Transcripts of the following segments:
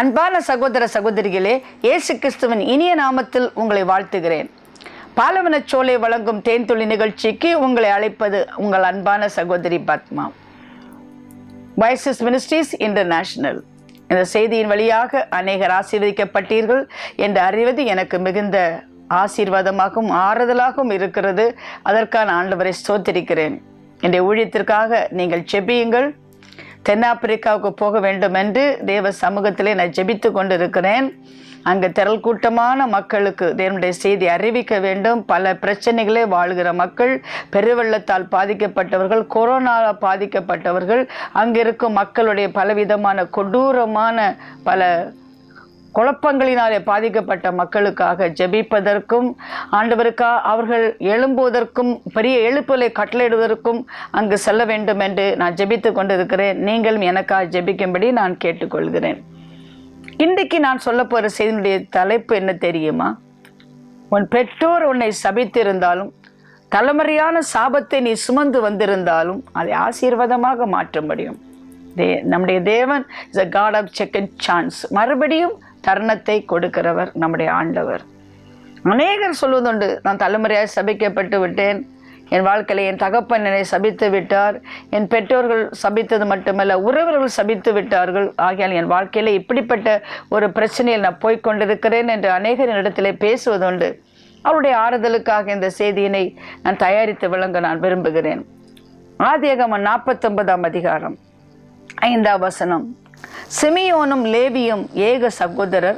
அன்பான சகோதர சகோதரிகளே, இயேசு கிறிஸ்துவின் இனிய நாமத்தில் உங்களை வாழ்த்துகிறேன். பாலவனச்சோலை வழங்கும் தேன்துளி நிகழ்ச்சிக்கு உங்களை அழைப்பது உங்கள் அன்பான சகோதரி பத்மா. Vices ministries international. இந்த செய்தியின் வழியாக அநேகர் ஆசீர்வதிக்கப்பட்டீர்கள் என்று அறிவது எனக்கு மிகுந்த ஆசீர்வாதமாகவும் ஆறுதலாகவும் இருக்கிறது. அதற்கான ஆண்டவரை ஸ்தோத்திரிக்கிறேன். இந்த ஊழியத்திற்காக நீங்கள் ஜெபியுங்கள். தென்னாப்பிரிக்காவுக்கு போக வேண்டும் என்று தேவ சமூகத்திலே நான் ஜெபித்து கொண்டு இருக்கிறேன். அங்கு திரள் கூட்டமான மக்களுக்கு தேவனுடைய செய்தி அறிவிக்க வேண்டும். பல பிரச்சனைகளே வாழ்கிற மக்கள், பெருவெள்ளத்தால் பாதிக்கப்பட்டவர்கள், கொரோனாவால் பாதிக்கப்பட்டவர்கள், அங்கிருக்கும் மக்களுடைய பலவிதமான கொடூரமான பல குழப்பங்களினாலே பாதிக்கப்பட்ட மக்களுக்காக ஜெபிப்பதற்கும், ஆண்டவருக்காக அவர்கள் எழும்புவதற்கும், பெரிய எழுப்புதலை கட்டளையிடுவதற்கும் அங்கு செல்ல வேண்டும் என்று நான் ஜெபித்து கொண்டிருக்கிறேன். நீங்களும் எனக்காக ஜெபிக்கும்படி நான் கேட்டுக்கொள்கிறேன். இன்றைக்கு நான் சொல்ல போகிற செய்தியினுடைய தலைப்பு என்ன தெரியுமா? உன் பெற்றோர் உன்னை சபித்திருந்தாலும், தலைமுறையான சாபத்தை நீ சுமந்து வந்திருந்தாலும் அதை ஆசீர்வாதமாக மாற்ற முடியும். நம்முடைய தேவன் is a God of second chance. மறுபடியும் தருணத்தை கொடுக்கிறவர் நம்முடைய ஆண்டவர். அநேகர் சொல்வதுண்டு, நான் தலைமுறையாக சபிக்கப்பட்டு விட்டேன், என் வாழ்க்கையில் என் தகப்பன் என்னை சபித்து விட்டார், என் பெற்றோர்கள் சபித்தது மட்டுமல்ல உறவுகள் சபித்து விட்டார்கள், ஆகையால் என் வாழ்க்கையில் இப்படிப்பட்ட ஒரு பிரச்சனையில் நான் போய்கொண்டிருக்கிறேன் என்று அநேகரின் இடத்திலே பேசுவதுண்டு. அவருடைய ஆறுதலுக்காக இந்த செய்தியினை நான் தயாரித்து வழங்க நான் விரும்புகிறேன். ஆதியாகமம் 49ஆம் அதிகாரம் 5ஆம் வசனம். சிமியோனும் லேவியும் ஏக சகோதரர்,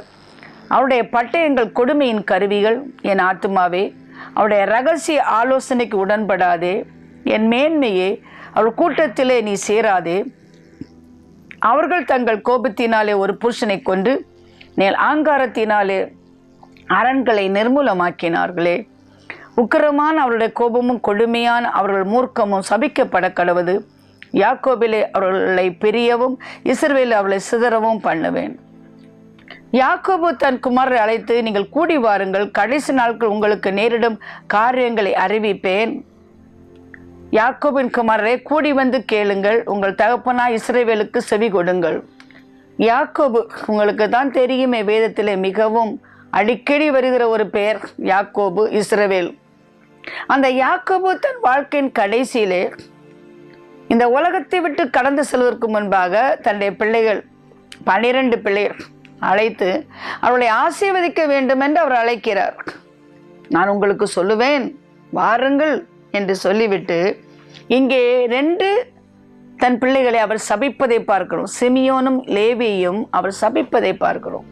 அவருடைய பட்டயங்கள் கொடுமையின் கருவிகள். என் ஆத்துமாவே, அவருடைய இரகசிய ஆலோசனைக்கு உடன்படாதே. என் மேன்மையே, அவள் கூட்டத்திலே நீ சேராதே. அவர்கள் தங்கள் கோபத்தினாலே ஒரு புருஷனை கொண்டு நேல் ஆங்காரத்தினாலே அரண்களை நிர்மூலமாக்கினார்களே. உக்கிரமான அவருடைய கோபமும் கொடுமையான அவர்கள் மூர்க்கமும் சபிக்கப்பட கடவது. யாக்கோபிலே அவர்களை பிரியவும் இஸ்ரவேலில் அவளை சிதறவும் பண்ணுவேன். யாக்கோபு தன் குமாரரை அழைத்து, நீங்கள் கூடி வாருங்கள், கடைசி நாட்கள் உங்களுக்கு நேரிடும் காரியங்களை அறிவிப்பேன். யாக்கோபின் குமாரரை கூடி வந்து கேளுங்கள், உங்கள் தகப்பனா இஸ்ரவேலுக்கு செவி கொடுங்கள். யாக்கோபு உங்களுக்கு தான் தெரியுமே, வேதத்திலே மிகவும் அடிக்கடி வருகிற ஒரு பெயர் யாக்கோபு, இஸ்ரவேல். அந்த யாக்கோபு தன் வாழ்க்கையின் கடைசியிலே இந்த உலகத்தை விட்டு கடந்து செல்வதற்கு முன்பாக தன்னுடைய பிள்ளைகள் 12 பிள்ளைகள் அழைத்து அவர்களை ஆசீர்வதிக்க வேண்டும் என்று அவர் அழைக்கிறார். நான் உங்களுக்கு சொல்லுவேன் வாருங்கள் என்று சொல்லிவிட்டு இங்கே 2 தன் பிள்ளைகளை அவர் சபிப்பதை பார்க்கிறோம். சிமியோனும் லேவியும் அவர் சபிப்பதை பார்க்கிறோம்.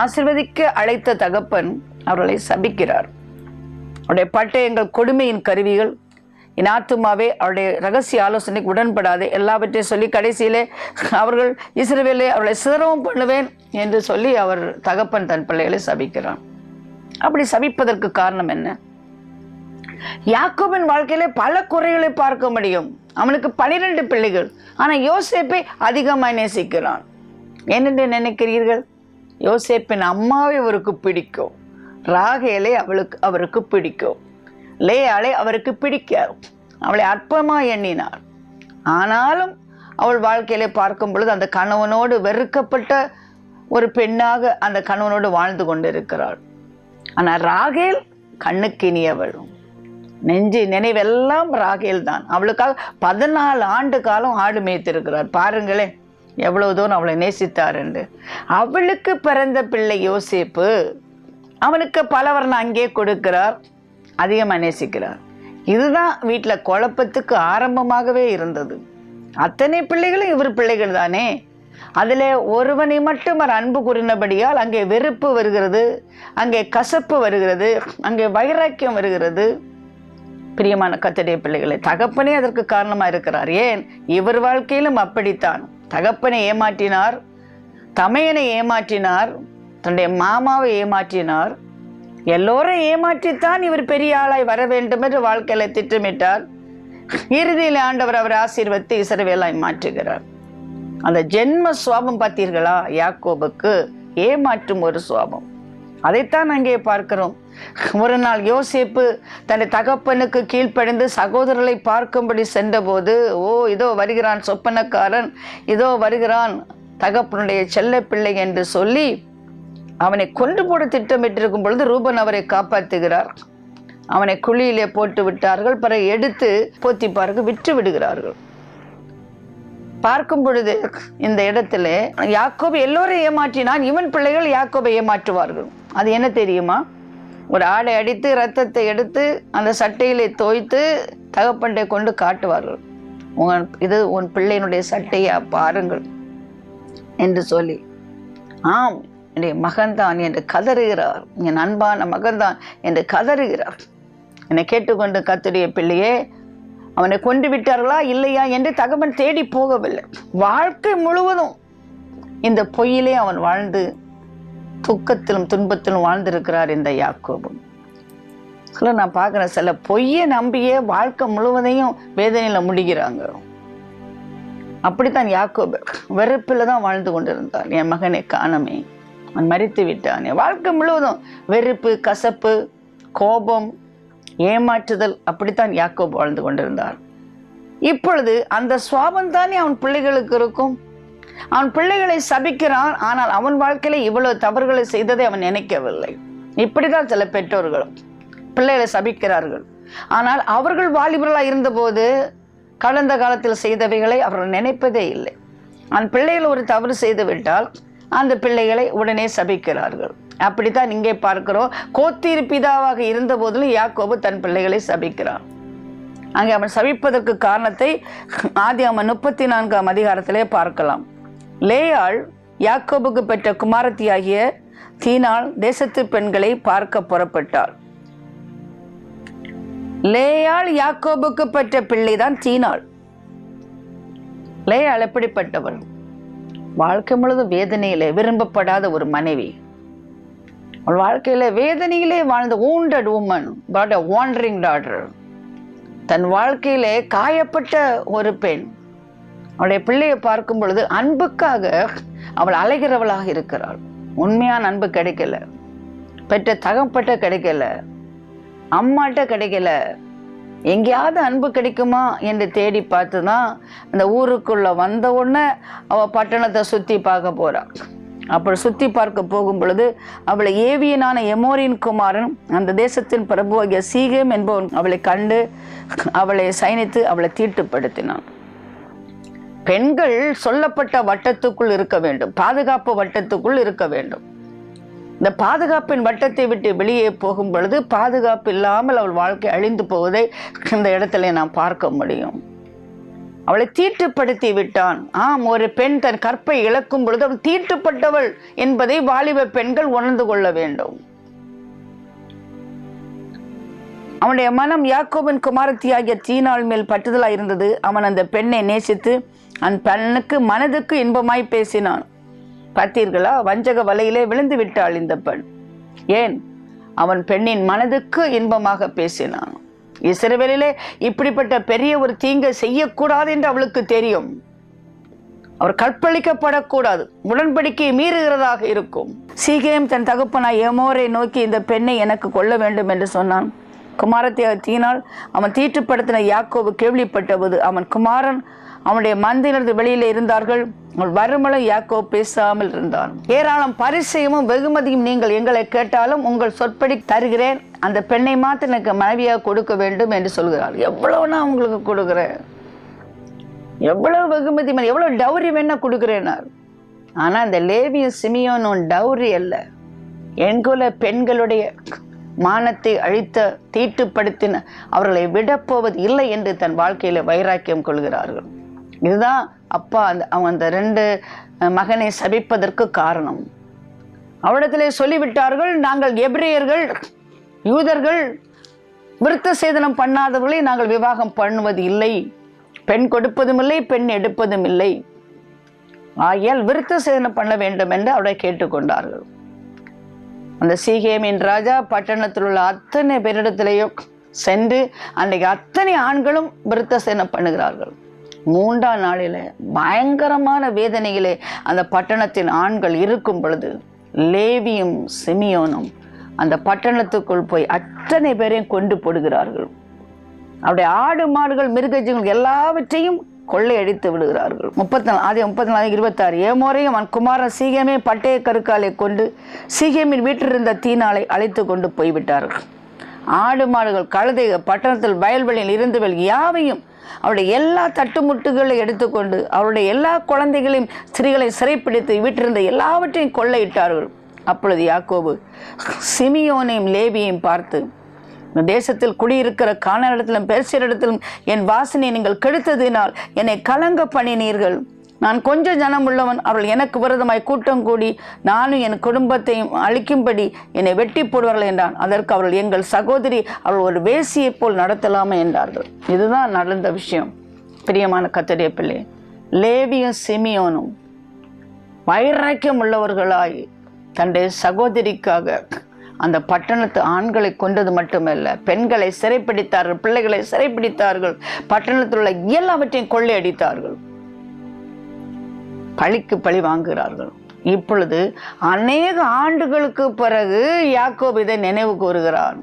ஆசீர்வதிக்க அழைத்த தகப்பன் அவர்களை சபிக்கிறார். அவருடைய பட்டயங்கள் கொடுமையின் கருவிகள். என் ஆத்துமாவே, அவருடைய ரகசிய ஆலோசனைக்கு உடன்படாதே. எல்லாவற்றையும் சொல்லி கடைசியிலே அவர்கள் இஸ்ரவேலை அவர்களை சிதறவும் பண்ணுவேன் என்று சொல்லி அவர் தகப்பன் தன் பிள்ளைகளை சபிக்கிறான். அப்படி சபிப்பதற்கு காரணம் என்ன? யாக்கோபின் வாழ்க்கையிலே பல குறைகளை பார்க்க முடியும். அவனுக்கு 12 பிள்ளைகள், ஆனால் யோசேப்பை அதிகமாக நேசிக்கிறான். என்னென்று நினைக்கிறீர்கள்? யோசேப்பின் அம்மாவை அவருக்கு பிடிக்கும், ராகேலை அவருக்கு பிடிக்கும், லேயாளை அவருக்கு பிடிக்காது. அவளை அற்பமாக எண்ணினார். ஆனாலும் அவள் வாழ்க்கையிலே பார்க்கும் பொழுது அந்த கணவனோடு வெறுக்கப்பட்ட ஒரு பெண்ணாக அந்த கணவனோடு வாழ்ந்து கொண்டிருக்கிறாள். ஆனால் ராகேல் கண்ணுக்கினியவள். நினைவெல்லாம் ராகேல் தான். அவளுக்காக 14 ஆண்டு காலம் ஆடு மேய்த்திருக்கிறார். பாருங்களேன் எவ்வளவு தூரம் அவளை நேசித்தார் என்று. அவளுக்கு பிறந்த பிள்ளை யோசேப்பு, அவனுக்கு பலவர்ணம் அங்கே கொடுக்கிறார், அதிகமாக நேசிக்கிறார். இதுதான் வீட்டில் குழப்பத்துக்கு ஆரம்பமாகவே இருந்தது. அத்தனை பிள்ளைகளும் இவர் பிள்ளைகள் தானே. அதில் ஒருவனை மட்டும் அவர் அன்பு கூறினபடியால் அங்கே வெறுப்பு வருகிறது, அங்கே கசப்பு வருகிறது, அங்கே வைராக்கியம் வருகிறது. பிரியமான கர்த்தருடைய பிள்ளைகளை, தகப்பனே அதற்கு காரணமாக இருக்கிறார். ஏன்? இவர் வாழ்க்கையிலும் அப்படித்தான். தகப்பனை ஏமாற்றினார், தமையனை ஏமாற்றினார், தன்னுடைய மாமாவை ஏமாற்றினார். எல்லோரும் ஏமாற்றித்தான் இவர் பெரிய ஆளாய் வர வேண்டும் என்று வாழ்க்கையில திட்டமிட்டார். இறுதியில் ஆண்டவர் அவர் ஆசீர்வதித்து இஸ்ரவேலாய் மாற்றுகிறார். அந்த ஜென்ம சுவாபம் பார்த்தீர்களா? யாக்கோபுக்கு ஏமாற்றும் ஒரு சுவாபம். அதைத்தான் அங்கே பார்க்கிறோம். ஒரு நாள் யோசேப்பு தன்னை தகப்பனுக்கு கீழ்ப்படிந்து சகோதரர்களை பார்க்கும்படி சென்றபோது, இதோ வருகிறான் சொப்பனக்காரன், இதோ வருகிறான் தகப்பனுடைய செல்ல பிள்ளை என்று சொல்லி அவனை கொன்று போட திட்டமிட்டிருக்கும் பொழுது ரூபன் அவரை காப்பாற்றுகிறார். அவனை குழியிலே போட்டு விட்டார்கள். பிறகு எடுத்து போத்திபாருக்கு விற்று விடுகிறார்கள். பார்க்கும் பொழுது இந்த இடத்துல யாக்கோபு எல்லோரையும் ஏமாற்றினான். இவன் பிள்ளைகள் யாக்கோபை ஏமாற்றுவார்கள். அது என்ன தெரியுமா? ஒரு ஆடை அடித்து ரத்தத்தை எடுத்து அந்த சட்டையிலே தோய்த்து தகப்பண்டை கொண்டு காட்டுவார்கள். இது உன் பிள்ளையினுடைய சட்டையா பாருங்கள் என்று சொல்லி, ஆம் என்னுடைய மகன்தான் என்று கதறுகிறார். என் அன்பான மகன்தான் என்று கதறுகிறார். என்னை கேட்டுக்கொண்டு கர்த்தருடைய பிள்ளையே, அவனை கொண்டு விட்டார்களா இல்லையா என்று தகவன் தேடி போகவில்லை. வாழ்க்கை முழுவதும் இந்த பொய்யிலே அவன் வாழ்ந்து துக்கத்திலும் துன்பத்திலும் வாழ்ந்திருக்கிறார் இந்த யாக்கோபு. நான் பார்க்கிறேன், சில பொய்யை நம்பியே வாழ்க்கை முழுவதையும் வேதனையில முடிகிறாங்க. அப்படித்தான் யாக்கோபு வெறுப்பில் தான் வாழ்ந்து கொண்டிருந்தார். என் மகனை காணமே, அவன் மரித்து விட்டான். வாழ்க்கை முழுவதும் வெறுப்பு, கசப்பு, கோபம், ஏமாற்றுதல், அப்படித்தான் யாக்கோபு வாழ்ந்து கொண்டிருந்தார். இப்பொழுது அந்த சுவாபம் தானே அவன் பிள்ளைகளுக்கு இருக்கும். அவன் பிள்ளைகளை சபிக்கிறான். ஆனால் அவன் வாழ்க்கையில இவ்வளவு தவறுகளை செய்ததை அவன் நினைக்கவில்லை. இப்படிதான் சில பெற்றோர்களும் பிள்ளைகளை சபிக்கிறார்கள். ஆனால் அவர்கள் வாலிபர்களாக இருந்தபோது கடந்த காலத்தில் செய்தவைகளை அவர்கள் நினைப்பதே இல்லை. அந்த பிள்ளைகள் ஒரு தவறு செய்து விட்டால் அந்த பிள்ளைகளை உடனே சபிக்கிறார்கள். அப்படித்தான் இங்கே பார்க்கிறோம். கோத்திரு பிதாவாக இருந்த போதிலும் யாக்கோபு தன் பிள்ளைகளை சபிக்கிறான். அங்கே அவன் சபிப்பதற்கு காரணத்தை ஆதியாகமம் 34ஆம் அதிகாரத்திலே பார்க்கலாம். லேயாள் யாக்கோபுக்கு பெற்ற குமாரத்தியாகிய தீனாள் தேசத்து பெண்களை பார்க்க புறப்பட்டாள். லேயாள் யாக்கோபுக்கு பெற்ற பிள்ளைதான் தீனாள். லேயாள் எப்படிப்பட்டவள்? வாழ்க்கை முழுவதும் வேதனையிலே விரும்பப்படாத ஒரு மனைவி. அவள் வாழ்க்கையில வேதனையிலே வாழ்ந்த wounded woman, but a wandering daughter. தன் வாழ்க்கையிலே காயப்பட்ட ஒரு பெண். அவளுடைய பிள்ளையை பார்க்கும் பொழுது அன்புக்காக அவள் அலைகிறவளாக இருக்கிறாள். உண்மையான அன்பு கிடைக்கல, பெற்ற தகப்பட்ட கிடைக்கல, அம்மாட்ட கிடைக்கல. எங்கேயாவது அன்பு கிடைக்குமா என்று தேடி பார்த்துதான் அந்த ஊருக்குள்ள வந்த உடனே அவள் பட்டணத்தை சுற்றி பார்க்க போறாள். அப்படி சுற்றி பார்க்க போகும் பொழுது அவளை ஏவியனான எமோரின் குமாரன், அந்த தேசத்தின் பிரபுவாகிய சீகேம் என்பவன் அவளை கண்டு அவளை சயனித்து அவளை தீட்டுப்படுத்தினான். பெண்கள் சொல்லப்பட்ட வட்டத்துக்குள் இருக்க வேண்டும், பாதுகாப்பு வட்டத்துக்குள் இருக்க வேண்டும். இந்த பாதுகாப்பின் வட்டத்தை விட்டு வெளியே போகும் பொழுது பாதுகாப்பு இல்லாமல் அவள் வாழ்க்கை அழிந்து போவதை இந்த இடத்துல நாம் பார்க்க முடியும். அவளை தீட்டுப்படுத்தி விட்டான். ஆம், ஒரு பெண் தன் கற்பை இழக்கும் பொழுது அவள் தீட்டுப்பட்டவள் என்பதை வாலிப பெண்கள் உணர்ந்து கொள்ள வேண்டும். அவனுடைய மனம் யாக்கோபின் குமாரத்தியாகிய தீனாள் மேல் பற்றுதலாய் இருந்தது. அவன் அந்த பெண்ணை நேசித்து அந்த பெண்ணுக்கு மனதுக்கு இன்பமாய் பேசினான். பார்த்தீர்களா, வஞ்சக வலையிலே விழுந்து விட்டாள் இந்த பெண். ஏன்? அவன் பெண்ணின் மனதுக்கு இன்பமாக பேசினான். இஸ்ரவேலிலே இப்படிப்பட்ட பெரிய ஒரு தீங்கை செய்யக்கூடாது என்று அவளுக்கு தெரியும். அவர் கற்பழிக்கப்படக்கூடாது, உடன்படிக்கையை மீறுகிறதாக இருக்கும். சீகேம் தன் தகப்பனாய் எமோரை நோக்கி இந்த பெண்ணை எனக்கு கொள்ள வேண்டும் என்று சொன்னான். குமாரத்தியாக தீனாள் அவன் தீட்டுப்படுத்தின யாக்கோபு கேள்விப்பட்டபோது அவன் குமாரன் அவனுடைய மந்தியிலிருந்து வெளியிலே இருந்தார்கள். வருமளம் யாக்கோபு பேசாமல் இருந்தான். ஏராளம் பரிசையும் வெகுமதியும் நீங்கள் எங்களை கேட்டாலும் உங்கள் சொற்படி தருகிறேன். அந்த பெண்ணை மாத்திரம் எனக்கு மனைவியாக கொடுக்க வேண்டும் என்று சொல்கிறார். எவ்வளவு நான் உங்களுக்கு கொடுக்குறேன், எவ்வளவு வெகுமதி, எவ்வளவு டவுரி வேணா கொடுக்குறேனார். ஆனா இந்த லேவியும் சிமியோனும் டவுரி அல்ல, என்குல பெண்களுடைய மானத்தை அழித்த தீட்டுப்படுத்தின அவர்களை விடப்போவது இல்லை என்று தன் வாழ்க்கையில வைராக்கியம் கொள்கிறார்கள். இதுதான் அப்பா அவன் அந்த 2 மகனை சபிப்பதற்கு காரணம். அவரிடத்திலே சொல்லிவிட்டார்கள், நாங்கள் எபிரேயர்கள், யூதர்கள் விருத்த சேதனம் பண்ணாதவர்களை நாங்கள் விவாகம் பண்ணுவது இல்லை, பெண் கொடுப்பதும் இல்லை, பெண் எடுப்பதும் இல்லை. ஆகையால் விருத்த சேதனம் பண்ண வேண்டும் என்று அவரை கேட்டுக்கொண்டார்கள். அந்த சீகேமின் ராஜா பட்டணத்தில் உள்ள அத்தனை பேரிடத்திலேயும் சென்று அன்றைக்கு அத்தனை ஆண்களும் விருத்த சேதனம் பண்ணுகிறார்கள். 3ஆம் நாளில பயங்கரமான வேதனையிலே அந்த பட்டணத்தின் ஆண்கள் இருக்கும் பொழுது லேவியும் சிமியோனும் அந்த பட்டணத்துக்குள் போய் அத்தனை பேரையும் கொண்டு போடுகிறார்கள். அவருடைய ஆடு மாடுகள் மிருகஜீவங்கள் எல்லாவற்றையும் கொள்ளையடித்து விடுகிறார்கள். 34 ஏமோரையும் அவன் குமாரன் சீகேமே பட்டய கருக்காலை கொண்டு சீகேமின் வீட்டிலிருந்த தீனாலை அழைத்து கொண்டு போய்விட்டார்கள். ஆடு மாடுகள் கழுதைகள் பட்டணத்தில் வயல்வெளியில் இருந்தவள் யாவையும் அவருடைய எல்லா தட்டுமுட்டுகளை எடுத்துக்கொண்டு அவருடைய எல்லா குழந்தைகளையும் ஸ்திரீகளை சிறைப்பிடித்து வீட்டிலிருந்த எல்லாவற்றையும் கொள்ளையிட்டார்கள். அப்பொழுது யாக்கோபு சிமியோனையும் லேவியையும் பார்த்து, இந்த தேசத்தில் குடியிருக்கிற கானானிடத்திலும் பெர்சியரிடத்திலும் என் வாசனை நீங்கள் கெடுத்ததினால் என்னை கலங்க பண்ணினீர்கள். நான் கொஞ்சம் ஜனம் உள்ளவன், அவர்கள் எனக்கு விரோதமாய் கூட்டம் கூடி நானும் என் குடும்பத்தையும் அழிக்கும்படி என்னை வெட்டி போடுவார்கள் என்றான். அதற்கு அவர்கள், எங்கள் சகோதரி அவள் ஒரு வேசியைப் போல் நடத்தலாமே என்றார்கள். இதுதான் நடந்த விஷயம். பிரியமான கர்த்தருடைய பிள்ளை, லேவியும் சிமியோனும் வைராக்கியம் உள்ளவர்களாய் தன்னுடைய சகோதரிக்காக அந்த பட்டணத்து ஆண்களை கொண்டது மட்டுமல்ல, பெண்களை சிறைப்பிடித்தார்கள், பிள்ளைகளை சிறைப்பிடித்தார்கள், பட்டணத்தில் உள்ள எல்லாவற்றையும் கொள்ளையடித்தார்கள், பழிக்கு பழி வாங்குகிறார்கள். இப்பொழுது அநேக ஆண்டுகளுக்கு பிறகு யாக்கோபு இதை நினைவு கூறுகிறான்.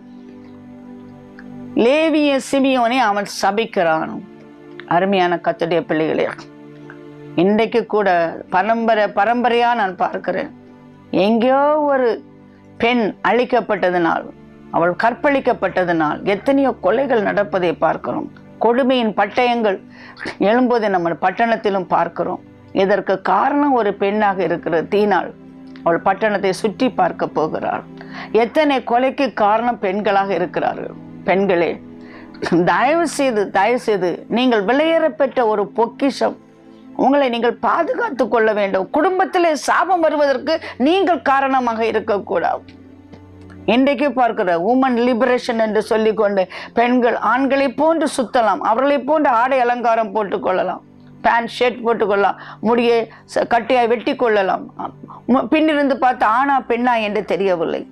லேவிய சிமியோனை அவன் சபிக்கிறான். அருமையான கர்த்தருடைய பிள்ளைகளே, இன்றைக்கு கூட பரம்பரையா நான் பார்க்கிறேன், எங்கேயோ ஒரு பெண் அழிக்கப்பட்டதனால், அவள் கற்பழிக்கப்பட்டதனால் எத்தனையோ கொலைகள் நடப்பதை பார்க்கிறோம். கொடுமையின் பட்டயங்கள் எழும்போதை நம்ம பட்டணத்திலும் பார்க்கிறோம். இதற்கு காரணம் ஒரு பெண்ணாக இருக்கிற தீனாள். அவள் பட்டணத்தை சுற்றி பார்க்க போகிறாள். எத்தனை கொலைக்கு காரணம் பெண்களாக இருக்கிறார்கள். பெண்களே, தயவு செய்து நீங்கள் விலையேற பெற்ற ஒரு பொக்கிஷம், உங்களை நீங்கள் பாதுகாத்து கொள்ள வேண்டும். குடும்பத்திலே சாபம் வருவதற்கு நீங்கள் காரணமாக இருக்கக்கூடாது. இன்றைக்கு பார்க்கிற உமன் லிபரேஷன் என்று சொல்லிக்கொண்டு பெண்கள் ஆண்களை போன்று சுத்தலாம், அவர்களை போன்று ஆடை அலங்காரம் போட்டுக்கொள்ளலாம், பேண்ட் ஷர்ட் போட்டுக்கொள்ளலாம், முடியை கட்டியாய் வெட்டி கொள்ளலாம். பின்னிருந்து பார்த்து ஆணா பெண்ணா என்று தெரியவில்லை.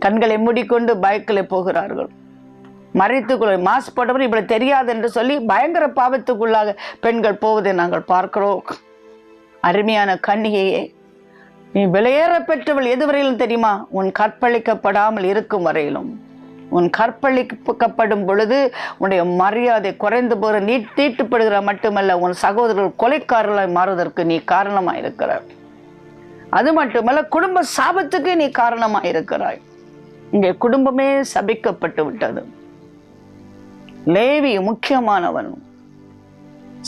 கண்களை மூடிக்கொண்டு பைக்கில் போகிறார்கள். மறைத்துக்கொள்ள மாஸ்க் போட்டவர் இப்படி தெரியாது என்று சொல்லி பயங்கர பாவத்துக்குள்ளாக பெண்கள் போவதை நாங்கள் பார்க்கிறோம். அருமையான கன்னிகையே, நீ விலையேற பெற்றவள் எதுவரையிலும் தெரியுமா? உன் கற்பழிக்கப்படாமல் இருக்கும் வரையிலும். உன் கற்பழிக்கப்படும் பொழுது உன்னுடைய மரியாதை குறைந்து போகிற, நீ தீட்டுப்படுகிற மட்டுமல்ல, உன் சகோதரர்கள் கொலைக்காரர்களாய் மாறுவதற்கு நீ காரணமாக இருக்கிறாய். அது மட்டுமல்ல, குடும்ப சாபத்துக்கு நீ காரணமாக இருக்கிறாய். இங்கே குடும்பமே சபிக்கப்பட்டு விட்டது. லேவி முக்கியமானவன்,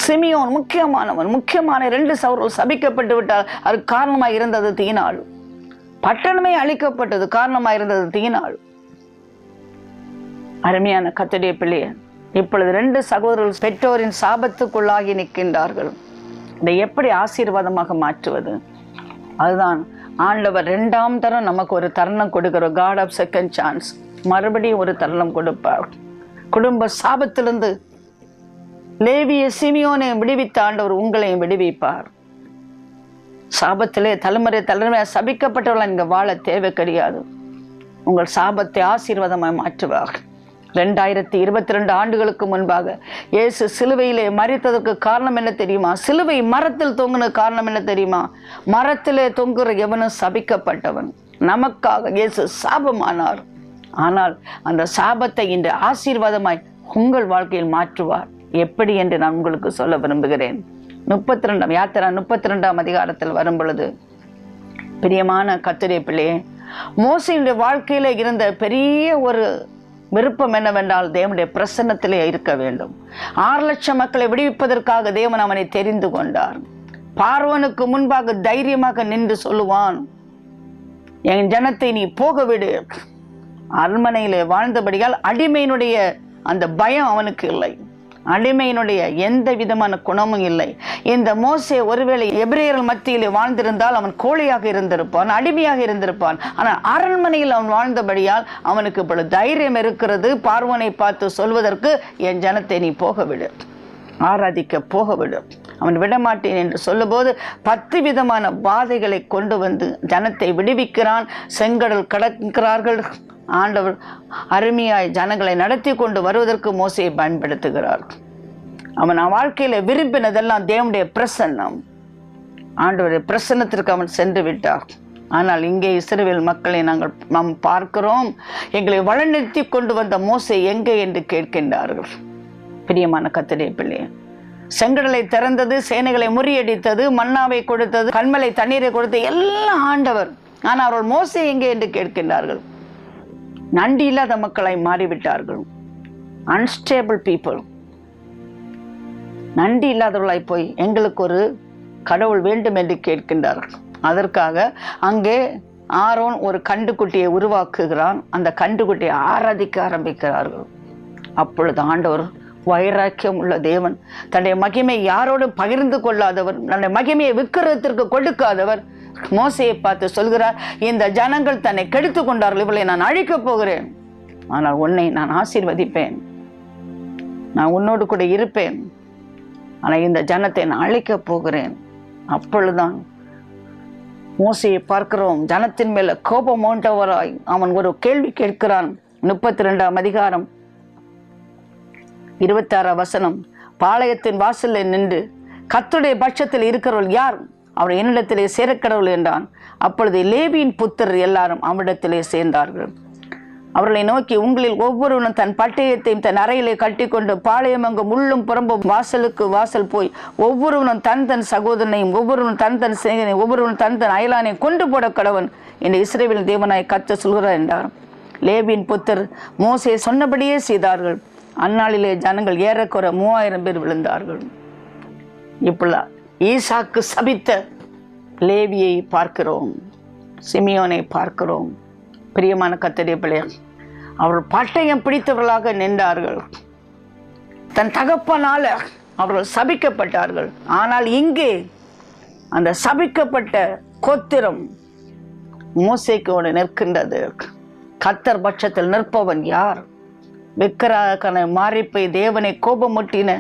சிமியோன் முக்கியமானவன், முக்கியமான 2 சகோதரர்கள் சபிக்கப்பட்டு விட்டால் அது காரணமாக இருந்தது தீனாள். பட்டணமே அழிக்கப்பட்டது காரணமாக இருந்தது தீனாள். அருமையான கர்த்தருடைய பிள்ளையே, இப்பொழுது 2 சகோதரர்கள் பெற்றோரின் சாபத்துக்குள்ளாகி நிற்கின்றார்கள். இதை எப்படி ஆசீர்வாதமாக மாற்றுவது? அதுதான் ஆண்டவர் 2ஆம் தரம் நமக்கு ஒரு தருணம் கொடுக்கிறோம். God of second chance. மறுபடியும் ஒரு தருணம் கொடுப்பார். குடும்ப சாபத்திலிருந்து லேவிய சிமியோனை விடுவித்த ஆண்டவர் உங்களையும் விடுவிப்பார். சாபத்திலே தலைமுறை சபிக்கப்பட்டவர்கள் இங்க வாழ தேவை கிடையாது. உங்கள் சாபத்தை ஆசீர்வாதமாய் மாற்றுவார். 2022 ஆண்டுகளுக்கு முன்பாக இயேசு சிலுவையிலே மரித்ததற்கு காரணம் என்ன தெரியுமா? சிலுவை மரத்தில் தொங்குன காரணம் என்ன தெரியுமா? மரத்திலே தொங்குற எவனும் சபிக்கப்பட்டவன். நமக்காக இயேசு சாபமானார். ஆனால் அந்த சாபத்தை இன்று ஆசீர்வாதமாய் உங்கள் வாழ்க்கையில் மாற்றுவார். எப்படி என்று நான் உங்களுக்கு சொல்ல விரும்புகிறேன். 32 யாத்திரா 32ஆம் அதிகாரத்தில் வரும் பொழுது, பிரியமான கர்த்தருடைய பிள்ளையே, மோசேயுடைய வாழ்க்கையில இருந்த பெரிய ஒரு விருப்பம் என்னவென்றால் தேவனுடைய பிரசன்னத்திலே இருக்க வேண்டும். 6 லட்சம் மக்களை விடுவிப்பதற்காக தேவன் அவனை தெரிந்து கொண்டார். பார்வோனுக்கு முன்பாக தைரியமாக நின்று சொல்லுவான், என் ஜனத்தை நீ போக விடு. அரண்மனையிலே வாழ்ந்தபடியால் அடிமையினுடைய அந்த பயம் அவனுக்கு இல்லை. அடிமையினுடைய எந்த விதமான குணமும் இல்லை. இந்த மோசே ஒருவேளை எபிரேயர்கள் மத்தியிலே வாழ்ந்திருந்தால் அவன் கோழையாக இருந்திருப்பான், அடிமையாக இருந்திருப்பான். ஆனால் அரண்மனையில் அவன் வாழ்ந்தபடியால் அவனுக்கு இப்பொழுது தைரியம் இருக்கிறது. பார்வோனை பார்த்து சொல்வதற்கு, என் ஜனத்தை நீ போக விடு, ஆராதிக்க போக விடு. அவன் விடமாட்டேன் என்று சொல்லும்போது 10 விதமான வாதைகளை கொண்டு வந்து ஜனத்தை விடுவிக்கிறான். செங்கடல் கடக்கிறார்கள். ஆண்டவர் அருமையாய் ஜனங்களை நடத்தி கொண்டு வருவதற்கு மோசையை பயன்படுத்துகிறார். அவன் வாழ்க்கையில விரும்பினதெல்லாம் தேவனுடைய பிரசன்னம். ஆண்டவருடைய பிரசன்னத்திற்கு அவன் சென்று விட்டார். ஆனால் இங்கே இஸ்ரவேல் மக்களை நாம் பார்க்கிறோம், எங்களை வழிநடத்தி கொண்டு வந்த மோசே எங்கே என்று கேட்கின்றார்கள். பிரியமான கர்த்தருடைய பிள்ளையே, செங்கடலை திறந்தது, சேனைகளை முறியடித்தது, மன்னாவை கொடுத்தது, கண்மலை தண்ணீரை கொடுத்தது எல்லாம் ஆண்டவர். ஆனால் அவர்கள் மோசே எங்கே என்று கேட்கின்றார்கள். நன்றி இல்லாத மக்களை மாறிவிட்டார்கள். அன்ஸ்டேபிள் பீப்புள், நன்றி இல்லாதவர்களாய் போய் எங்களுக்கு ஒரு கடவுள் வேண்டும் என்று கேட்கின்றார்கள். அதற்காக அங்கே ஆரோன் ஒரு கண்டுக்குட்டியை உருவாக்குகிறான். அந்த கண்டுக்குட்டியை ஆராதிக்க ஆரம்பிக்கிறார்கள். அப்பொழுது ஆண்டவர் வைராக்கியம் உள்ள தேவன், தன்னுடைய மகிமை யாரோடும் பகிர்ந்து கொள்ளாதவர், தன்னுடைய மகிமையை விக்கிரகத்திற்கு கொடுக்காதவர், மோசையை பார்த்து சொல்கிறார், இந்த ஜனங்கள் தன்னை கெடுத்து கொண்டார்கள், இவளை நான் அழிக்கப் போகிறேன், ஆனால் உன்னை நான் ஆசீர்வதிப்பேன், நான் உன்னோடு கூட இருப்பேன், ஆனால் இந்த ஜனத்தை நான் அழிக்கப் போகிறேன். அப்பொழுதுதான் மோசையை பார்க்கிறோம், ஜனத்தின் மேல கோபம் மூண்டவராய் அவன் ஒரு கேள்வி கேட்கிறான். 32ஆம் அதிகாரம் 26ஆம் வசனம், பாளையத்தின் வாசலில் நின்று கர்த்தருடைய பட்சத்தில் இருக்கிறவள் யார், அவர் என்னிடத்திலே சேரக்கடவுள் என்றான். அப்பொழுது லேவியின் புத்திரர் எல்லாரும் அவரிடத்திலே சேர்ந்தார்கள். அவர்களை நோக்கி, உங்களில் ஒவ்வொருவனும் தன் பட்டயத்தையும் தன் அறையிலே கட்டிக்கொண்டு பாளையம் அங்கு முள்ளும் புறம்பும் வாசலுக்கு வாசல் போய் ஒவ்வொருவனும் தன் தன் சகோதரனையும் ஒவ்வொருவனும் தன் தன் சேகனையும் ஒவ்வொருவனும் தன் தன் அயலானையும் கொண்டு போட கடவன் என்று இஸ்ரவேலின் தேவனாய் கர்த்தர் சொல்கிறார் என்றார். லேவியின் புத்தர் மோசே சொன்னபடியே செய்தார்கள். அந்நாளிலே ஜனங்கள் ஏறக்குற 3000 பேர் விழுந்தார்கள். இப்பொழுது ஈசாக்கு சபித்த லேவியை பார்க்கிறோம், சிமியோனை பார்க்கிறோம். பிரியமான கர்த்தருடைய பிள்ளைகள், அவர்கள் பட்டயம் பிடித்தவர்களாக நின்றார்கள். தன் தகப்பனால அவர்கள் சபிக்கப்பட்டார்கள். ஆனால் இங்கே அந்த சபிக்கப்பட்ட கோத்திரம் மோசேக்கோடு நிற்கின்றது. கர்த்தர் பட்சத்தில் நிற்பவன் யார்? விக்கிரகனை மாறிப்போய் தேவனை கோபமுட்டின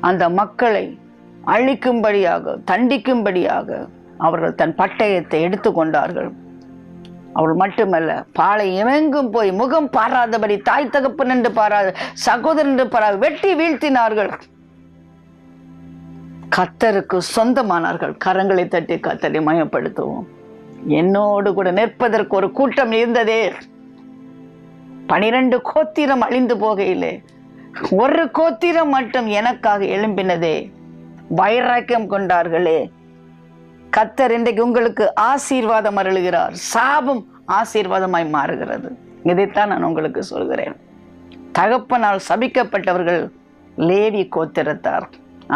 அந்த மக்களை அழிக்கும்படியாக, தண்டிக்கும்படியாக அவர்கள் தன் பட்டயத்தை எடுத்துக்கொண்டார்கள். அவள் மட்டுமல்ல, பாலை எங்கும் போய் முகம் பாராதபடி, தாய் தகப்பன் என்று பாராது, சகோதரன் என்று பாராது வெட்டி வீழ்த்தினார்கள். கர்த்தருக்கு சொந்தமானார்கள். கரங்களை தட்டி கர்த்தரை மயப்படுத்துவோம். என்னோடு கூட நிற்பதற்கு ஒரு கூட்டம் இருந்ததே. 12 கோத்திரம் அழிந்து போகையிலே ஒரு கோத்திரம் மட்டும் எனக்காக எழும்பினதே. வைராக்கியம் கொண்டார்களே. கர்த்தர் இன்றைக்கு உங்களுக்கு ஆசீர்வாதம் அருளுகிறார். சாபம் ஆசீர்வாதமாய் மாறுகிறது. இதைத்தான் நான் உங்களுக்கு சொல்கிறேன். தகப்பனால் சபிக்கப்பட்டவர்கள் லேவி கோத்திரத்தார்.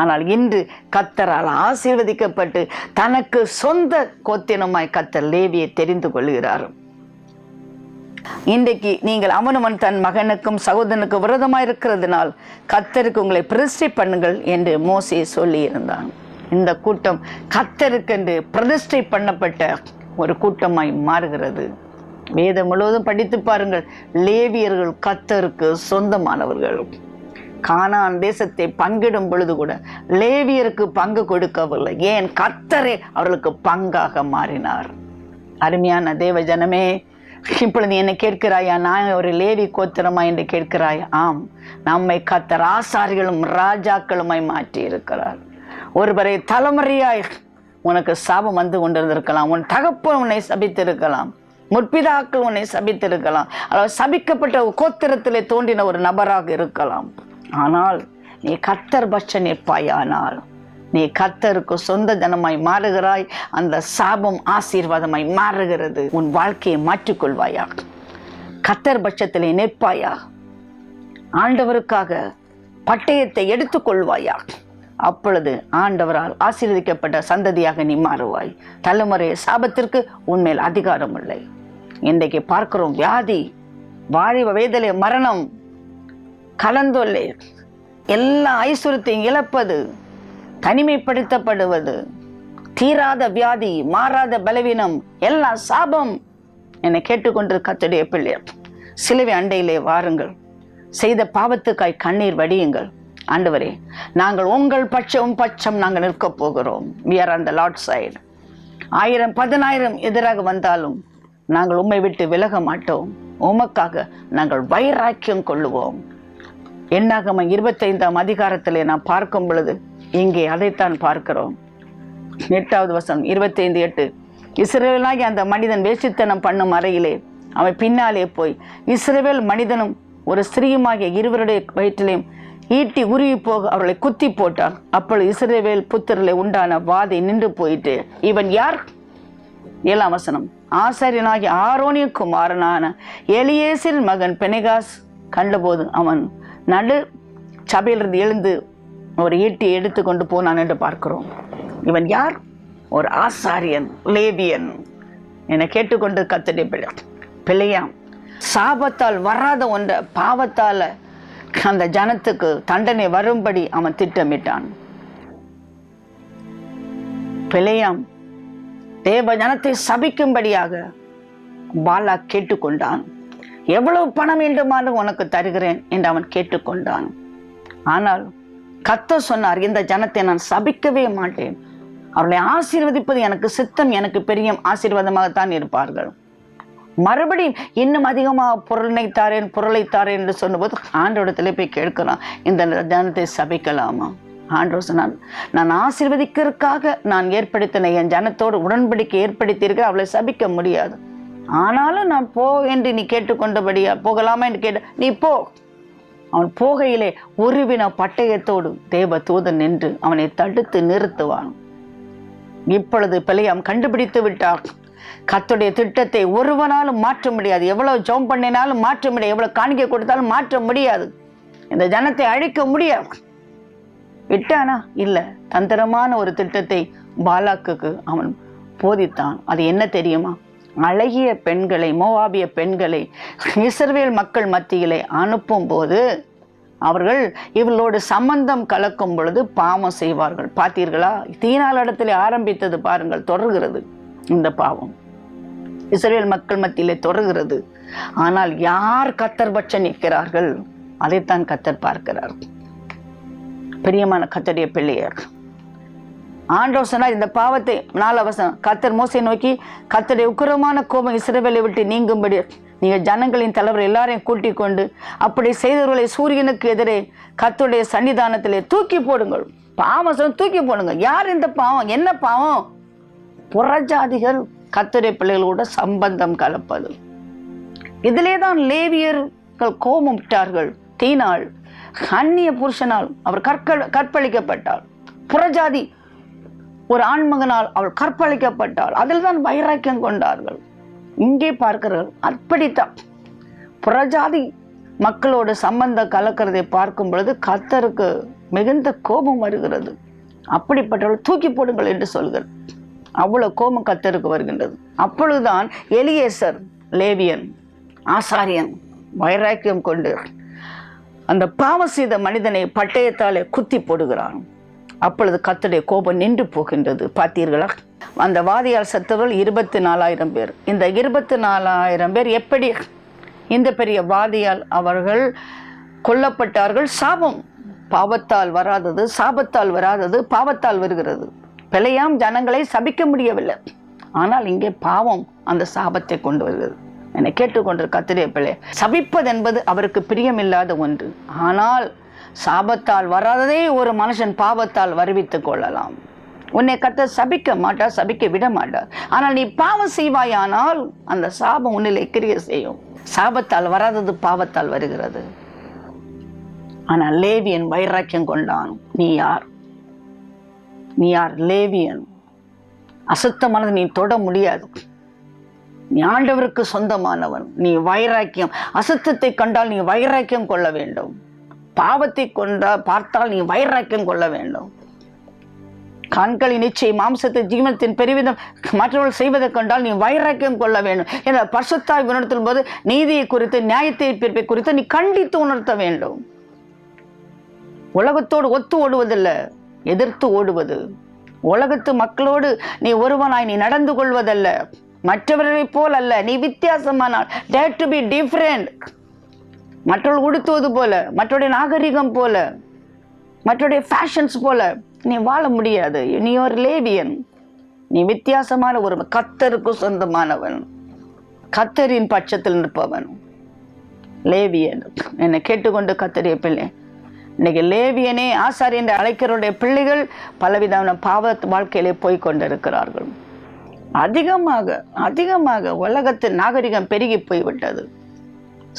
ஆனால் இன்று கர்த்தரால் ஆசீர்வதிக்கப்பட்டு தனக்கு சொந்த கோத்திரமாய் கர்த்தர் லேவியை தெரிந்து கொள்கிறார். இன்றைக்கு நீங்கள் அவனவன் தன் மகனுக்கும் சகோதரனுக்கும் விரோதமாய் இருக்கிறதுனால் கர்த்தருக்கு உங்களை பிரதிஷ்டை பண்ணுங்கள் என்று மோசே சொல்லி இருந்தான். இந்த கூட்டம் கர்த்தருக்கென்று பிரதிஷ்டை பண்ணப்பட்ட ஒரு கூட்டமாய் மாறுகிறது. வேதம் முழுவதும் படித்து பாருங்கள். லேவியர்கள் கர்த்தருக்கு சொந்தமானவர்கள். கானான் தேசத்தை பங்கிடும் பொழுது கூட லேவியருக்கு பங்கு கொடுக்கவில்லை. ஏன்? கர்த்தரே அவர்களுக்கு பங்காக மாறினார். அருமையான தேவ ஜனமே, இப்பொழுது என்னை கேட்கிறாயா, நான் ஒரு லேவி கோத்திரமா என்று கேட்கிறாய்? ஆம், நம்மை கர்த்தர் ஆசாரிகளும் ராஜாக்களுமாய் மாற்றி இருக்கிறார். ஒருவரை தலைமுறையாய் உனக்கு சாபம் வந்து கொண்டிருந்திருக்கலாம். உன் தகப்பன் உன்னை சபித்திருக்கலாம், முற்பிதாக்கள் உன்னை சபித்திருக்கலாம், அல்லது சபிக்கப்பட்ட கோத்திரத்திலே தோன்றின ஒரு நபராக இருக்கலாம். ஆனால் நீ கர்த்தர் பட்ச நிற்பாயானால் நீ கர்த்தருக்கு சொந்த ஜனமாய் மாறுகிறாய். அந்த சாபம் ஆசீர்வாதமாய் மாறுகிறது. உன் வாழ்க்கையை மாற்றிக்கொள்வாயா? கர்த்தர் பட்சத்திலே நிற்பாயா? ஆண்டவருக்காக பட்டயத்தை எடுத்துக்கொள்வாயா? அப்பொழுது ஆண்டவரால் ஆசீர்வதிக்கப்பட்ட சந்ததியாக நீ மாறுவாய். தலைமுறை சாபத்திற்கு உன்மேல் அதிகாரம் இல்லை. இன்றைக்கு பார்க்கிறோம், வியாதி, வாழிவ வேதனை, மரணம், கலந்தொல்லை, எல்லா ஐஸ்வர்யத்தையும் இழப்பது, தனிமைப்படுத்தப்படுவது, தீராத வியாதி, மாறாத பலவீனம், எல்லா சாபம். என்னை கேட்டுக்கொண்டு கர்த்தருடைய பிள்ளையர், சிலுவை அண்டையிலே வாருங்கள். செய்த பாவத்துக்காய் கண்ணீர் வடியுங்கள். ஆண்டவரே, நாங்கள் உங்கள் பட்சம் நாங்கள் நிற்க போகிறோம். we are on the Lord's side. 1000 10,000 எதிராக வந்தாலும் நாங்கள் உம்மை விட்டு விலக மாட்டோம். உமக்காக நாங்கள் வைராக்கியம் கொள்ளுவோம். என்னாகமம் 25ஆம் அதிகாரத்திலே நாம் பார்க்கும் பொழுது இங்கே அதைத்தான் பார்க்கிறோம். 8வது வசனம் 25:8, இஸ்ரவேலாகி அந்த மனிதன் வேசித்தனம் பண்ணும் அறையிலே அவன் பின்னாலே போய் இஸ்ரவேல் மனிதனும் ஒரு ஸ்திரீயுமாகிய இருவருடைய வயிற்றிலையும் ஈட்டி உருவி போக அவர்களை குத்தி போட்டார். அப்பொழுது இஸ்ரவேல் புத்திரர்களை உண்டான வாதை நின்று போயிட்டு. இவன் யார்? 7ஆம் வசனம். ஆசாரியனாகிய ஆரோனிய குமாரனான எலியேசரின் மகன் பெனெகாஸ் கண்டபோது அவன் நடு சபையிலிருந்து எழுந்து ஒரு ஈட்டியை எடுத்து கொண்டு போனான் என்று பார்க்கிறோம். இவன் யார்? ஒரு ஆசாரியன், லேவியன். என்னை கேட்டுக்கொண்டு கர்த்தருடைய பிள்ளையாம். சாபத்தால் வராத ஒன்ற பாவத்தால் அந்த ஜனத்துக்கு தண்டனை வரும்படி அவன் திட்டமிட்டான். பிள்ளையாம் தேவ ஜனத்தை சபிக்கும்படியாக பாலா கேட்டுக்கொண்டான். எவ்வளவு பணம் வேண்டுமானு உனக்கு தருகிறேன் என்று அவன் கேட்டுக்கொண்டான். ஆனால் கர்த்தர் சொன்னார், இந்த ஜனத்தை நான் சபிக்கவே மாட்டேன், அவர்களை ஆசீர்வதிப்பது எனக்கு சித்தம், எனக்கு பெரிய ஆசீர்வாதமாகத்தான் இருப்பார்கள். மறுபடியும் இன்னும் அதிகமாக பொருளை தாரேன் என்று சொன்னபோது ஆண்டவரிடத்திலே போய் கேட்கிறான், இந்த ஜனத்தை சபிக்கலாமா? ஆண்டவர் சொன்னான், நான் ஆசீர்வதிக்கிறதுக்காக நான் ஏற்படுத்தின என் ஜனத்தோடு உடன்படிக்கை ஏற்படுத்தியிருக்க, அவளை சபிக்க முடியாது. ஆனாலும் நான் போ என்று நீ கேட்டுக்கொண்டபடியா, போகலாமா என்று கேட்ட, நீ போ. அவன் போகையிலே உருவின பட்டயத்தோடு தேவ தூதன் நின்று அவனை தடுத்து நிறுத்துவான். இப்பொழுது பிள்ளையாம் கண்டுபிடித்து விட்டார், கர்த்தருடைய திட்டத்தை ஒருவனாலும் மாற்ற முடியாது. எவ்வளவு ஜெபம் பண்ணினாலும் மாற்ற முடியாது, எவ்வளவு காணிக்கை கொடுத்தாலும் மாற்ற முடியாது. இந்த ஜனத்தை அழிக்க முடியாது. விட்டானா? இல்லை. தந்திரமான ஒரு திட்டத்தை பாலாக்குக்கு அவன் போதித்தான். அது என்ன தெரியுமா? அழகிய பெண்களை, மோவாபிய பெண்களை இஸ்ரவேல் மக்கள் மத்தியிலே அனுப்பும் போது அவர்கள் இவர்களோடு சம்பந்தம் கலக்கும் பொழுது பாவம் செய்வார்கள். பார்த்தீர்களா? தீனால் இடத்திலே ஆரம்பித்தது பாருங்கள், தொடர்கிறது. இந்த பாவம் இஸ்ரவேல் மக்கள் மத்தியிலே தொடர்கிறது. ஆனால் யார் கர்த்தர் பட்சம் நிற்கிறார்கள், அதைத்தான் கர்த்தர் பார்க்கிறார். பிரியமான கர்த்தருடைய பிள்ளையர், ஆண்டவர் சொன்னார், இந்த பாவத்தை 4 வசனம், கர்த்தர் மோசையை நோக்கி, கர்த்தருடைய உக்கிரமான கோபம் இஸ்ரவேலை விட்டு நீங்கும்படி நீங்கள் ஜனங்களின் தலைவர் எல்லாரையும் கூட்டிக் கொண்டு அப்படி செய்தவர்களை சூரியனுக்கு எதிரே கர்த்தருடைய சன்னிதானத்திலே தூக்கி போடுங்கள். பாவம் தூக்கி போடுங்க. யார் இந்த பாவம்? என்ன பாவம்? புறஜாதிகள் கர்த்தருடைய பிள்ளைகளோட சம்பந்தம் கலப்பது. இதிலே தான் லேவியர்கள் கோபம் விட்டார்கள். தீனாள் அந்நிய புருஷனால் அவர் கற்பழிக்கப்பட்டாள். புறஜாதி ஒரு ஆண்மகனால் அவள் கற்பழிக்கப்பட்டாள். அதில் தான் வைராக்கியம் கொண்டார்கள். இங்கே பார்க்கிறார்கள், அப்படித்தான் புறஜாதி மக்களோட சம்பந்தம் கலக்கிறதை பார்க்கும் பொழுது கர்த்தருக்கு மிகுந்த கோபம் வருகிறது. அப்படிப்பட்டவள் தூக்கி போடுங்கள் என்று சொல்கிறார். அவ்வளவு கோபம் கர்த்தருக்கு வருகின்றது. அப்பொழுதுதான் எலியேசர் லேவியன் ஆசாரியன் வைராக்கியம் கொண்டு அந்த பாவம் செய்த மனிதனை பட்டயத்தாலே குத்தி போடுகிறான். அப்பொழுது கர்த்தருடைய கோபம் நின்று போகின்றது. பார்த்தீர்களா? அந்த வாதியால் செத்தவர்கள் 24,000 பேர். இந்த 24,000 பேர் எப்படி இந்த பெரிய வாதியால் அவர்கள் கொல்லப்பட்டார்கள்? சாபம் பாவத்தால் வராதது, சாபத்தால் வராதது, பாவத்தால் வருகிறது. பிழையாம் ஜனங்களை சபிக்க முடியவில்லை. ஆனால் இங்கே பாவம் அந்த சாபத்தை கொண்டு வருகிறது. என்னை கேட்டுக்கொண்டிருக்க கர்த்தருடைய பிள்ளை, சபிப்பது என்பது அவருக்கு பிரியமில்லாத ஒன்று. ஆனால் சாபத்தால் வராததே ஒரு மனுஷன் பாவத்தால் வருவித்துக் கொள்ளலாம். உன்னை கர்த்தர் சபிக்க மாட்டார், சபிக்க விட மாட்டார். ஆனால் நீ பாவம் செய்வாயானால் அந்த சாபம் உன்னிலே கிரிய செய்யும். சாபத்தால் வராதது பாவத்தால் வருகிறது. ஆனால் லேவியன் வைராக்கியம் கொண்டான். நீ யார்? நீ யார்? லேவியன். அசுத்தமானது நீ தொட முடியாது. நீ ஆண்டவருக்கு சொந்தமானவன். நீ வைராக்கியம், அசுத்தத்தை கண்டால் நீ வைராக்கியம் கொள்ள வேண்டும். பாவத்தை பார்த்தால் நீ வைராக்கியம் கொள்ள வேண்டும். கண்களின் இச்சை, மாம்சத்தை, ஜீவனத்தின் பெருவிதம் மற்றவர்கள் செய்வதை கண்டால் நீ வைராக்கியம் கொள்ள வேண்டும். என்ற பரிசுத்தாய் உணர்த்தும் போது நீதியை குறித்து, நியாயத்தை தீர்ப்பை குறித்து நீ கண்டித்து உணர்த்த வேண்டும். உலகத்தோடு ஒத்து ஓடுவதில்லை, எதிர்த்து ஓடுவது. உலகத்து மக்களோடு நீ ஒருவனாய் நீ நடந்து கொள்வதல்ல, மற்றவர்களை போல் அல்ல. நீ வித்தியாசமானால், dare to be different. மற்றவர்கள் உடுத்துவது போல, மற்றவருடைய நாகரிகம் போல, மற்றவருடைய ஃபேஷன்ஸ் போல நீ வாழ முடியாது. நீ ஒரு லேவியன். நீ வித்தியாசமான ஒரு கர்த்தருக்கு சொந்தமானவன், கர்த்தரின் பட்சத்தில் நிற்பவன், லேவியன். என்னை கேட்டுக்கொண்டு கர்த்தருடைய பிள்ளை, இன்னைக்கு லேவியனே ஆசாரி என்று அழைக்கிறவருடைய பிள்ளைகள் பலவிதமான பாவ வாழ்க்கையிலே போய்கொண்டிருக்கிறார்கள். அதிகமாக உலகத்தின் நாகரிகம் பெருகி போய்விட்டது.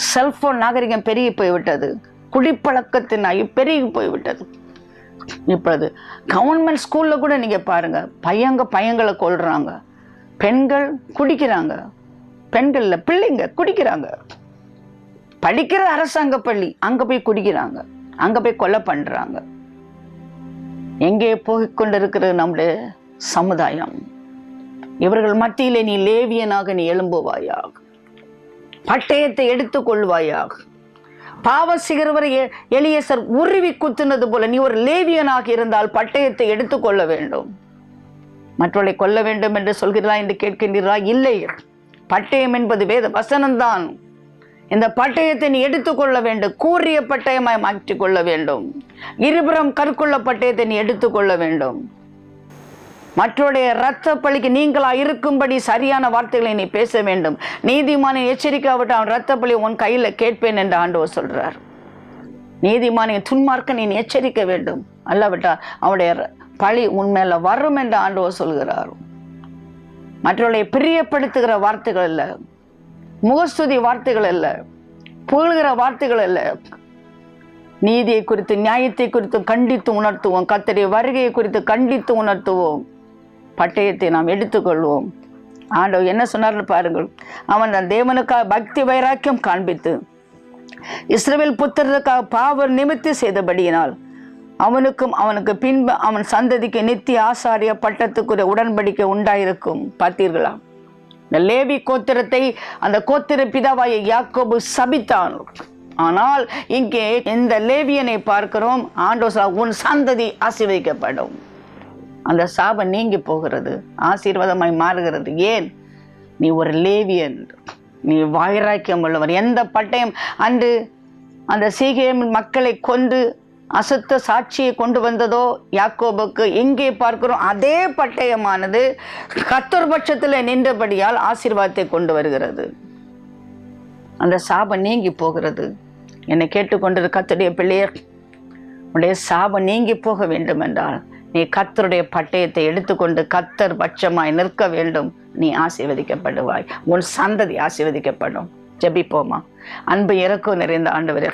செல்போன் நாகரிகம் பெருகி போய்விட்டது. குடிப்பழக்கத்தின் பெருகி போய்விட்டது. இப்பொழுது கவர்மெண்ட் ஸ்கூல்ல கூட நீங்க பாருங்க, பையங்களை கொல்றாங்க, பெண்கள் குடிக்கிறாங்க, பெண்கள்ல பிள்ளைங்க குடிக்கிறாங்க. படிக்கிற அரசாங்க பள்ளி, அங்க போய் குடிக்கிறாங்க, அங்க போய் கொலை பண்றாங்க. எங்கே போய்கொண்டிருக்கிறது நம்முடைய சமுதாயம்? இவர்கள் மத்தியிலே நீ லேவியனாக நீ எழும்புவாயாக, பட்டயத்தை எடுத்துக் கொள்வாயாக. பாவம் செய்கிறவரை எலியேசர் உருவி குத்துனது போல நீ ஒரு லேவியனாக இருந்தால் பட்டயத்தை எடுத்துக்கொள்ள வேண்டும். மற்றவர்களை கொல்ல வேண்டும் என்று சொல்கிறதா என்று கேட்கின்றீர்களா? இல்லை, பட்டயம் என்பது வேத வசனம்தான். இந்த பட்டயத்தை நீ எடுத்துக்கொள்ள வேண்டும், கூறிய பட்டயமாய் மாற்றிக் கொள்ள வேண்டும். இருபுறம் கற்குள்ள பட்டயத்தை நீ எடுத்துக்கொள்ள வேண்டும். மற்றவருடைய இரத்த பழிக்கு நீங்களா இருக்கும்படி சரியான வார்த்தைகளை நீ பேச வேண்டும். நீதிமானை எச்சரிக்காவிட்டு அவன் இரத்த பழி உன் கையில கேட்பேன் என்று ஆண்டவர் சொல்றார். நீதிமானை துன்மார்க்க நீ எச்சரிக்க வேண்டும், அல்லாவிட்டா அவனுடைய பழி உன்மேல வரும் என்று ஆண்டவர் சொல்கிறார். மற்றவர்களை பிரியப்படுத்துகிற வார்த்தைகள் அல்ல, முகஸ்துதி வார்த்தைகள் அல்ல, புகழ்கிற வார்த்தைகள் அல்ல. நீதியை குறித்து நியாயத்தை குறித்து கண்டித்து உணர்த்துவோம். கர்த்தருடைய வருகையை குறித்து கண்டித்து உணர்த்துவோம். பட்டயத்தை நாம் எடுத்துக்கொள்வோம். ஆண்டவர் என்ன சொன்னார்னு பாருங்கள். அவன் தன் தேவனுக்காக பக்தி வைராக்கியம் காண்பித்து இஸ்ரவேல் புத்திரருக்காக பாவ நிமித்தி செய்தபடியினால் அவனுக்கும் அவனுக்கு பின்பு அவன் சந்ததிக்கு நித்திய ஆசாரிய பட்டத்துக்குரிய உடன்படிக்கை உண்டாயிருக்கும். பார்த்தீர்களா? இந்த லேவி கோத்திரத்தை அந்த கோத்திர பிதாவாய யாக்கோபு சபித்தான். ஆனால் இங்கே இந்த லேவியனை பார்க்கிறோம். ஆண்டவர் உன் சந்ததி ஆசீர்வதிக்கப்படும். அந்த சாபம் நீங்கி போகிறது, ஆசீர்வாதமாய் மாறுகிறது. ஏன்? நீ ஒரு லேவியன், நீ வைராக்கியம் உள்ளவர். எந்த பட்டயம் அன்று அந்த சீகேம் மக்களை கொண்டு அசுத்த சாட்சியை கொண்டு வந்ததோ யாக்கோபுக்கு, இங்கே பார்க்கிறோம் அதே பட்டயமானது கர்த்தர் பட்சத்தில் நின்றபடியால் ஆசீர்வாதத்தை கொண்டு வருகிறது. அந்த சாபம் நீங்கி போகிறது. என்னை கேட்டுக்கொண்டிருக்கிற கர்த்தருடைய பிள்ளையே, உடைய சாபம் நீங்கி போக வேண்டும் என்றால் நீ கர்த்தருடைய பட்டயத்தை எடுத்துக்கொண்டு கர்த்தர் பட்சமாய் நிற்க வேண்டும். நீ ஆசீர்வதிக்கப்படுவாய், உன் சந்ததி ஆசீர்வதிக்கப்படும். ஜெபிப்போமா? அன்பு இறக்கம் நிறைந்த ஆண்டவரே,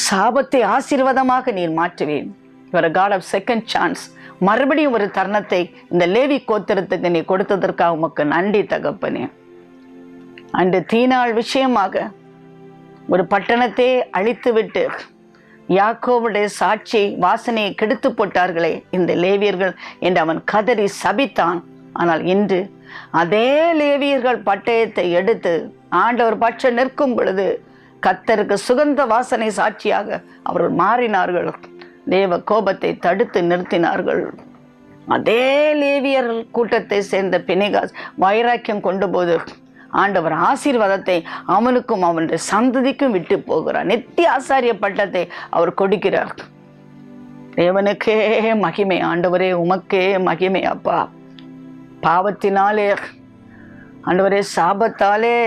சாபத்தை ஆசீர்வாதமாக நீர் மாற்றுவேன். Your God of second chance. மறுபடியும் ஒரு தருணத்தை இந்த லேவி கோத்திரத்துக்கு நீ கொடுத்ததற்காக உமக்கு நன்றி தகப்பனே. அன்று தீனாள் விஷயமாக ஒரு பட்டணத்தை அழித்துவிட்டு யாக்கோவுடைய சாட்சி வாசனையை கெடுத்து போட்டார்களே இந்த லேவியர்கள் என்று அவன் கதறி சபித்தான். ஆனால் இன்று அதே லேவியர்கள் பட்டயத்தை எடுத்து ஆண்டவர் பட்சம் நிற்கும் பொழுது கர்த்தருக்கு சுகந்த வாசனை சாட்சியாக அவர்கள் மாறினார்கள். தேவ கோபத்தை தடுத்து நிறுத்தினார்கள். அதே லேவியர் கூட்டத்தை சேர்ந்த பினெகாஸ் வைராக்கியம் கொண்டு போது ஆண்டவர் ஆசீர்வாதத்தை அவனுக்கும் அவனுடைய சந்ததிக்கும் விட்டு போகிறார். நித்திய ஆசாரிய பட்டத்தை அவர் கொடுக்கிறார். தேவனுக்கே மகிமை. ஆண்டவரே உமக்கே மகிமை. அப்பா, பாவத்தினாலே ஆண்டவரே, சாபத்தாலே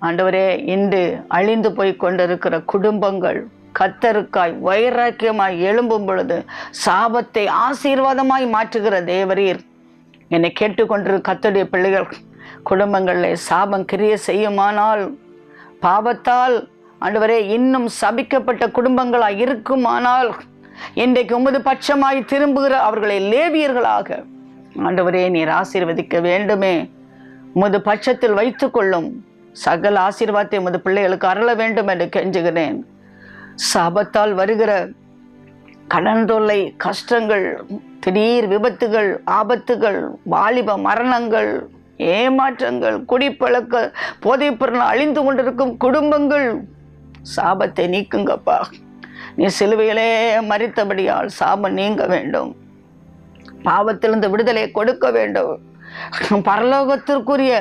ஆண்டவரே, இன்று அழிந்து போய் கொண்டிருக்கிற குடும்பங்கள் கர்த்தருக்காய் வைராக்கியமாய் எழும்பும் பொழுது சாபத்தை ஆசீர்வாதமாய் மாற்றுகிற தேவரீர், என்னை கேட்டுக்கொண்டிருக்கிற கர்த்தருடைய பிள்ளைகள் குடும்பங்களில் சாபம் கிரிய செய்யுமானால், பாவத்தால் ஆண்டவரே இன்னும் சபிக்கப்பட்ட குடும்பங்களாய் இருக்குமானால், இன்றைக்கு உமது பட்சமாய் திரும்புகிற அவர்களை லேவியர்களாக ஆண்டவரே நீர் ஆசீர்வதிக்க வேண்டுமே. உமது பட்சத்தில் வைத்துக் கொள்ளும். சகல ஆசீர்வாதத்தை உமது பிள்ளைகளுக்கு அருள வேண்டும் என்று கெஞ்சுகிறேன். சாபத்தால் வருகிற கடன் தொல்லை, கஷ்டங்கள், திடீர் விபத்துகள், ஆபத்துகள், வாலிப மரணங்கள், ஏமாற்றங்கள், குடிப்பழக்க, போதைப் பொருள் அழிந்து கொண்டிருக்கும் குடும்பங்கள், சாபத்தை நீக்குங்கப்பா. நீ சிலுவையிலே மரித்தபடியால் சாபம் நீங்க வேண்டும். பாவத்திலிருந்து விடுதலை கொடுக்க வேண்டும். பரலோகத்திற்குரிய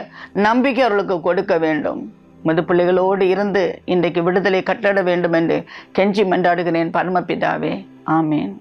நம்பிக்கை அவர்களுக்கு கொடுக்க வேண்டும். மது பிள்ளைகளோடு இருந்து இன்றைக்கு விடுதலை கட்டட வேண்டும் என்று கெஞ்சி மன்றாடுகிறேன் பரமபிதாவே. ஆமேன்.